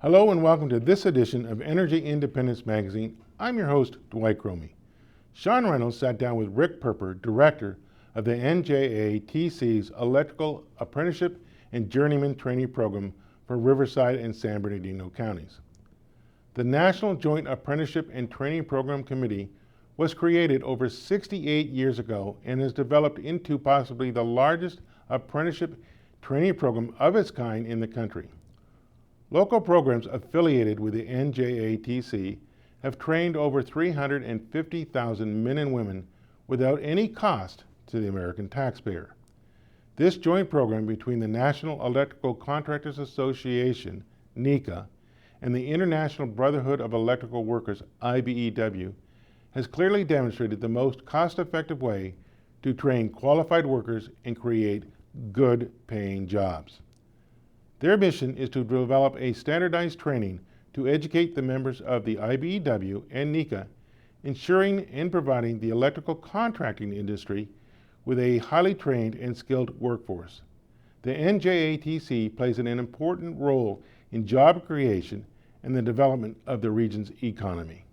Hello and welcome to this edition of Energy Independence Magazine. I'm your host, Dwight Cromie. Sean Reynolds sat down with Rick Perper, director of the NJATC's Electrical Apprenticeship and Journeyman Training Program for Riverside and San Bernardino counties. The National Joint Apprenticeship and Training Program Committee was created over 68 years ago and has developed into possibly the largest apprenticeship training program of its kind in the country. Local programs affiliated with the NJATC have trained over 350,000 men and women without any cost to the American taxpayer. This joint program between the National Electrical Contractors Association, NECA, and the International Brotherhood of Electrical Workers, IBEW, has clearly demonstrated the most cost-effective way to train qualified workers and create good paying jobs. Their mission is to develop a standardized training to educate the members of the IBEW and NECA, ensuring and providing the electrical contracting industry with a highly trained and skilled workforce. The NJATC plays an important role in job creation and the development of the region's economy.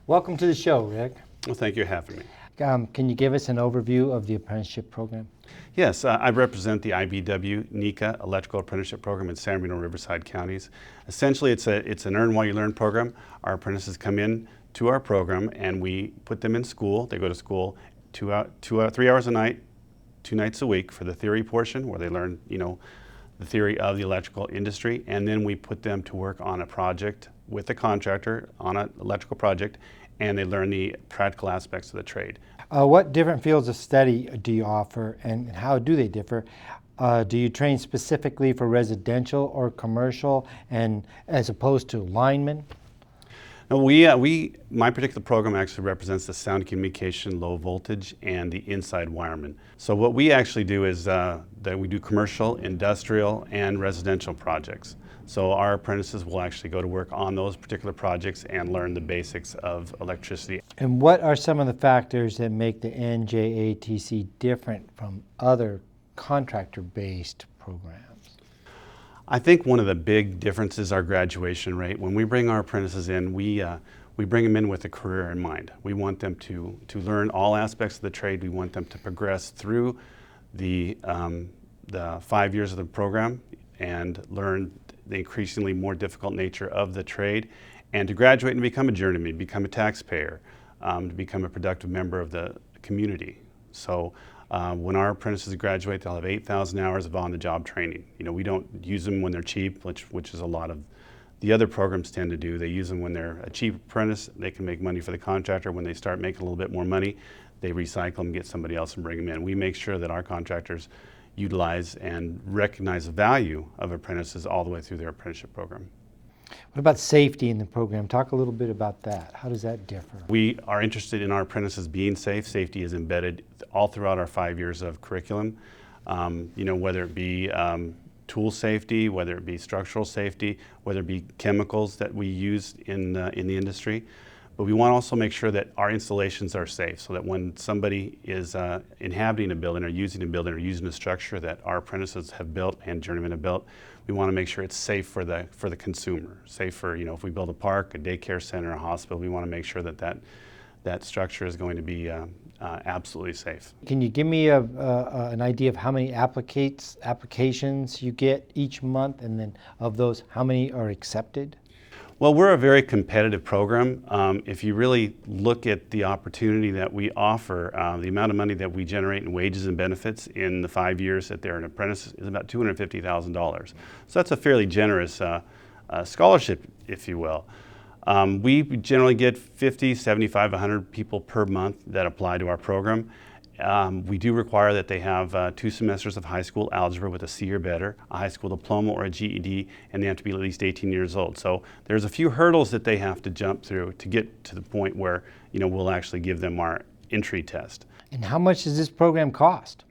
Welcome to the show, Rick. Well, thank you for having me. Can you give us an overview of the apprenticeship program? Yes, I represent the IBEW NECA Electrical Apprenticeship Program in San Bernardino Riverside counties. Essentially, it's an earn while you learn program. Our apprentices come in to our program and we put them in school. They go to school 3 hours a night, 2 nights a week for the theory portion where they learn, the theory of the electrical industry, and then we put them to work on a project with a contractor on an electrical project, and they learn the practical aspects of the trade. What different fields of study do you offer, and how do they differ? Do you train specifically for residential or commercial, and as opposed to linemen? No, my particular program actually represents the sound communication, low voltage, and the inside wireman. So what we actually do is that we do commercial, industrial, and residential projects. So our apprentices will actually go to work on those particular projects and learn the basics of electricity. And what are some of the factors that make the NJATC different from other contractor-based programs? I think one of the big differences is our graduation rate. When we bring our apprentices in, we bring them in with a career in mind. We want them to learn all aspects of the trade. We want them to progress through the 5 years of the program and learn the increasingly more difficult nature of the trade, and to graduate and become a journeyman, become a taxpayer, to become a productive member of the community. So when our apprentices graduate, they'll have 8,000 hours of on-the-job training. We don't use them when they're cheap, which is a lot of the other programs tend to do. They use them when they're a cheap apprentice. They can make money for the contractor. When they start making a little bit more money, they recycle them, get somebody else and bring them in. We make sure that our contractors utilize and recognize the value of apprentices all the way through their apprenticeship program. What about safety in the program? Talk a little bit about that. How does that differ? We are interested in our apprentices being safe. Safety is embedded all throughout our 5 years of curriculum. Whether it be tool safety, whether it be structural safety, whether it be chemicals that we use in the industry. But we want to also make sure that our installations are safe, so that when somebody is inhabiting a building or using a structure that our apprentices have built and journeymen have built, we want to make sure it's safe for the consumer. Safe for, if we build a park, a daycare center, a hospital, we want to make sure that structure is going to be absolutely safe. Can you give me an idea of how many applications you get each month, and then of those, how many are accepted? Well, we're a very competitive program. If you really look at the opportunity that we offer, the amount of money that we generate in wages and benefits in the 5 years that they're an apprentice is about $250,000. So that's a fairly generous scholarship, if you will. We generally get 50, 75, 100 people per month that apply to our program. We do require that they have 2 semesters of high school algebra with a C or better, a high school diploma or a GED, and they have to be at least 18 years old. So there's a few hurdles that they have to jump through to get to the point where we'll actually give them our entry test. And how much does this program cost?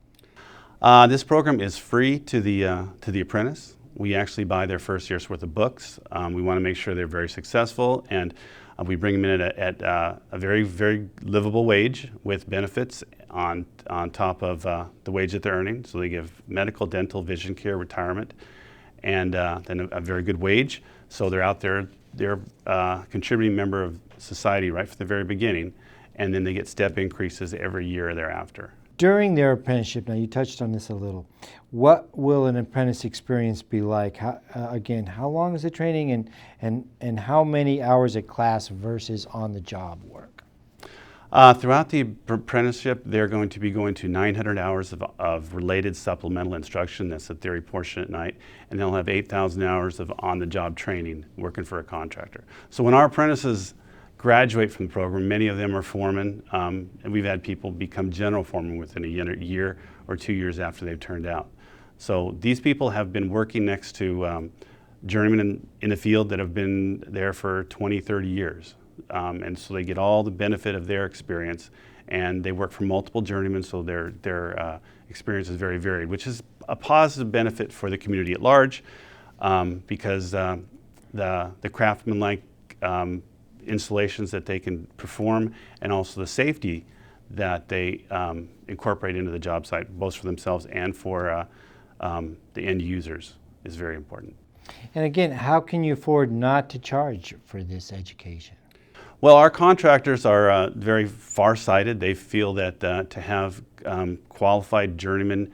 This program is free to the apprentice. We actually buy their first year's worth of books. We want to make sure they're very successful, and we bring them in at a very, very livable wage with benefits on top of the wage that they're earning. So they give medical, dental, vision care, retirement, and then a very good wage. So they're out there, they're a contributing member of society right from the very beginning, and then they get step increases every year thereafter. During their apprenticeship, now you touched on this a little, what will an apprentice experience be like? Again, how long is the training, and how many hours at class versus on-the-job work? Throughout the apprenticeship, they're going to be going to 900 hours of related supplemental instruction. That's the theory portion at night. And they'll have 8,000 hours of on-the-job training working for a contractor. So when our apprentices graduate from the program, many of them are foremen, and we've had people become general foremen within a year or 2 years after they've turned out. So these people have been working next to journeymen in the field that have been there for 20, 30 years. And so they get all the benefit of their experience, and they work for multiple journeymen, so their experience is very varied, which is a positive benefit for the community at large, because the craftsman-like installations that they can perform, and also the safety that they incorporate into the job site, both for themselves and for the end users, is very important. And again, how can you afford not to charge for this education? Well, our contractors are very far-sighted. They feel that to have qualified journeymen,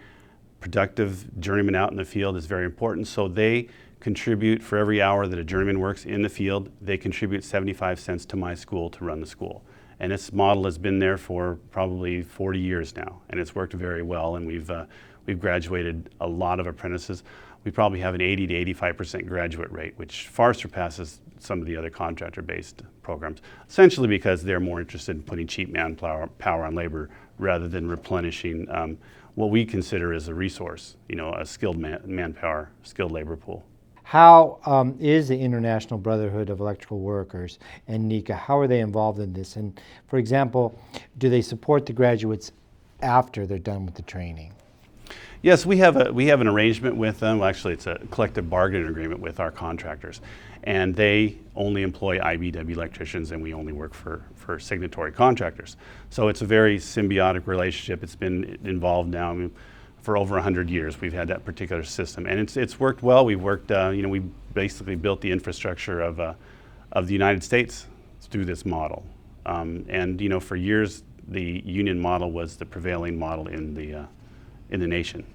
productive journeymen out in the field is very important. So they contribute, for every hour that a journeyman works in the field, they contribute 75 cents to my school to run the school. And this model has been there for probably 40 years now, and it's worked very well, and we've graduated a lot of apprentices. We probably have an 80 to 85% graduate rate, which far surpasses some of the other contractor-based programs, essentially because they're more interested in putting cheap manpower on labor rather than replenishing what we consider as a resource, a skilled manpower, skilled labor pool. How is the International Brotherhood of Electrical Workers and NECA, how are they involved in this? And for example, do they support the graduates after they're done with the training? Yes, we have an arrangement with them. Well, actually, it's a collective bargaining agreement with our contractors, and they only employ IBEW electricians, and we only work for signatory contractors. So it's a very symbiotic relationship. It's been involved now for over 100 years. We've had that particular system, and it's worked well. We've worked, we basically built the infrastructure of the United States through this model, and for years the union model was the prevailing model in the nation.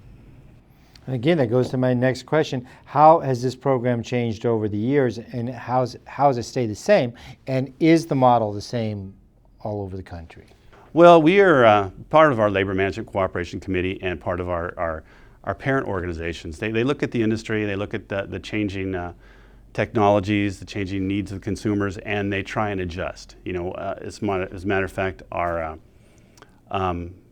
And again, that goes to my next question. How has this program changed over the years, and how has it stayed the same? And is the model the same all over the country? Well, we are part of our Labor Management Cooperation Committee and part of our parent organizations. They look at the industry, they look at the changing technologies, the changing needs of consumers, and they try and adjust. As a matter of fact,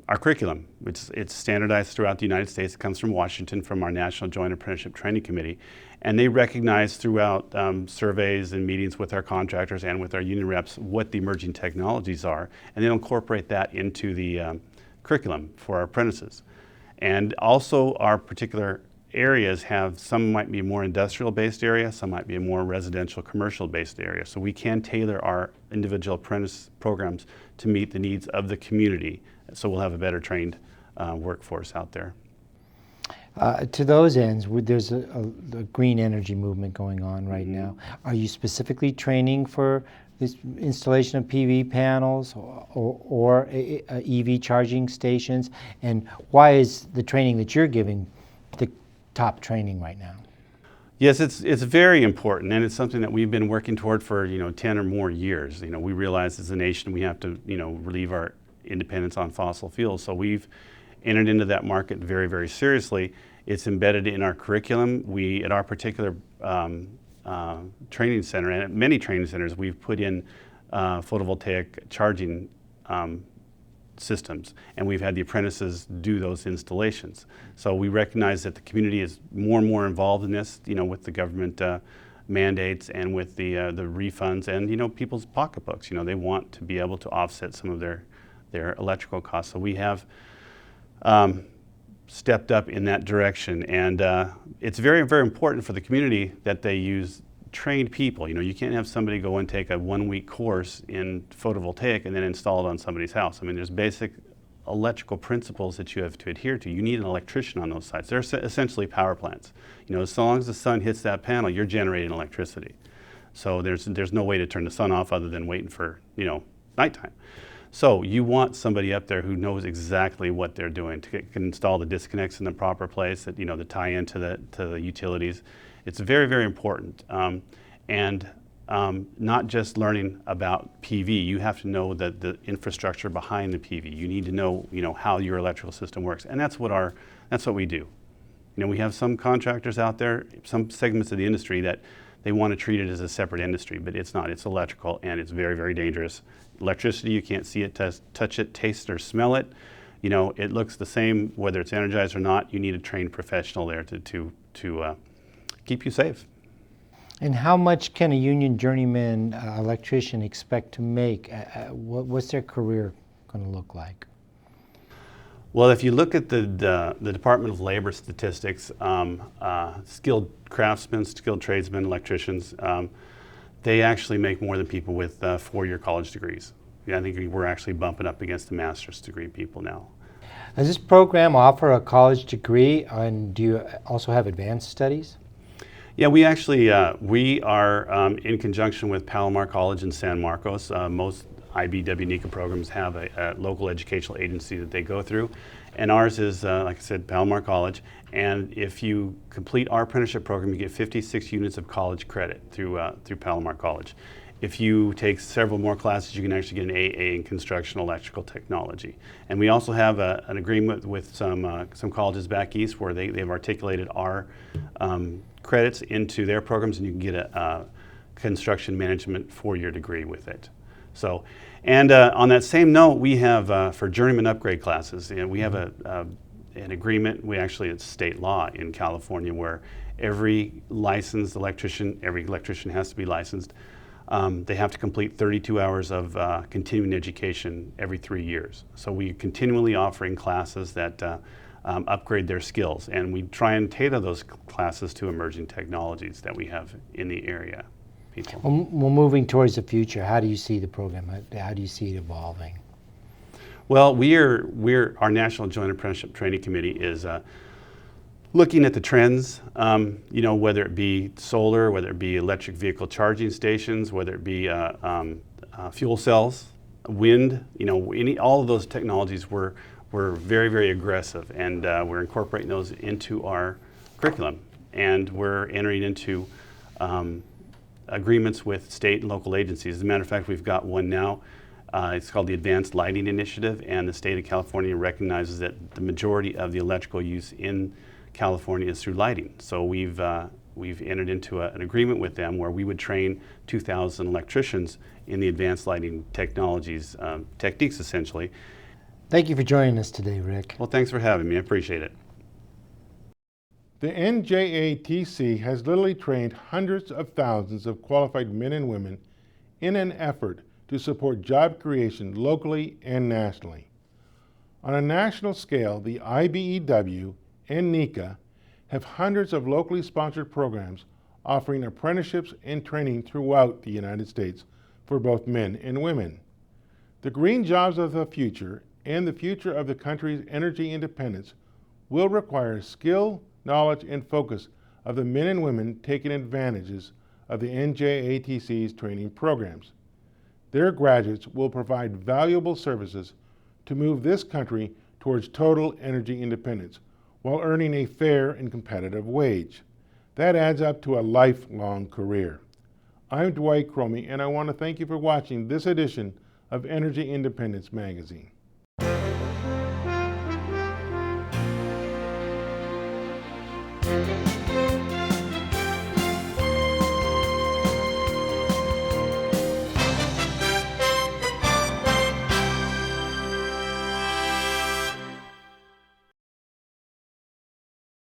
our curriculum, it's standardized throughout the United States. It comes from Washington, from our National Joint Apprenticeship Training Committee. And they recognize throughout surveys and meetings with our contractors and with our union reps what the emerging technologies are. And they'll incorporate that into the curriculum for our apprentices. And also our particular areas some might be a more industrial-based area, some might be a more residential, commercial-based area. So we can tailor our individual apprentice programs to meet the needs of the community. So we'll have a better trained workforce out there. To those ends, there's a green energy movement going on right now. Are you specifically training for this installation of PV panels or EV charging stations? And why is the training that you're giving the top training right now? Yes, it's very important, and it's something that we've been working toward for 10 or more years. We realize as a nation we have to relieve our independence on fossil fuels. So we've entered into that market very, very seriously. It's embedded in our curriculum. At our particular training center, and at many training centers, we've put in photovoltaic charging systems, and we've had the apprentices do those installations. So we recognize that the community is more and more involved in this, with the government mandates and with the refunds and people's pocketbooks. They want to be able to offset some of their electrical costs. So we have stepped up in that direction, and it's very, very important for the community that they use trained people. You can't have somebody go and take a 1-week course in photovoltaic and then install it on somebody's house. I mean, there's basic electrical principles that you have to adhere to. You need an electrician on those sites. They're essentially power plants. You know, as long as the sun hits that panel, you're generating electricity. So there's no way to turn the sun off other than waiting for, you know, nighttime. So you want somebody up there who knows exactly what they're doing, can install the disconnects in the proper place, that, you know, the tie into the utilities. It's very, very important. Not just learning about PV, you have to know the infrastructure behind the PV. You need to know, you know, how your electrical system works, and that's what we do. You know, we have some contractors out there, some segments of the industry that they want to treat it as a separate industry, but it's not. It's electrical, and it's very, very dangerous. Electricity, you can't see it, touch it, taste or smell it. You know, it looks the same whether it's energized or not. You need a trained professional there to keep you safe. And how much can a union journeyman electrician expect to make? What's their career going to look like? Well, if you look at the Department of Labor statistics, skilled craftsmen, skilled tradesmen, electricians, they actually make more than people with 4-year college degrees. Yeah, I think we're actually bumping up against the master's degree people now. Does this program offer a college degree, and do you also have advanced studies? Yeah, we actually, we are in conjunction with Palomar College in San Marcos. Most IBEW NECA programs have a local educational agency that they go through. And ours is, like I said, Palomar College. And if you complete our apprenticeship program, you get 56 units of college credit through Palomar College. If you take several more classes, you can actually get an AA in construction electrical technology. And we also have an agreement with some colleges back east where they've articulated our credits into their programs, and you can get a construction management 4-year degree with it. So, and on that same note, we have for journeyman upgrade classes, and we have an agreement. It's state law in California where every licensed electrician, every electrician has to be licensed. They have to complete 32 hours of continuing education every 3 years. So we continually offering classes that upgrade their skills, and we try and tailor those classes to emerging technologies that we have in the area. People. Well, moving towards the future, how do you see the program? How do you see it evolving? Well, our National Joint Apprenticeship Training Committee is looking at the trends, you know, whether it be solar, whether it be electric vehicle charging stations, whether it be fuel cells, wind, you know, all of those technologies we're very, very aggressive, and we're incorporating those into our curriculum, and we're entering into agreements with state and local agencies. As a matter of fact, we've got one now. It's called the Advanced Lighting Initiative, and the state of California recognizes that the majority of the electrical use in California is through lighting. So we've entered into an agreement with them where we would train 2,000 electricians in the advanced lighting technologies, techniques essentially. Thank you for joining us today, Rick. Well, thanks for having me. I appreciate it. The NJATC has literally trained hundreds of thousands of qualified men and women in an effort to support job creation locally and nationally. On a national scale, the IBEW and NECA have hundreds of locally sponsored programs offering apprenticeships and training throughout the United States for both men and women. The green jobs of the future and the future of the country's energy independence will require skill, knowledge, and focus of the men and women taking advantages of the NJATC's training programs. Their graduates will provide valuable services to move this country towards total energy independence while earning a fair and competitive wage. That adds up to a lifelong career. I'm Dwight Cromie, and I want to thank you for watching this edition of Energy Independence Magazine.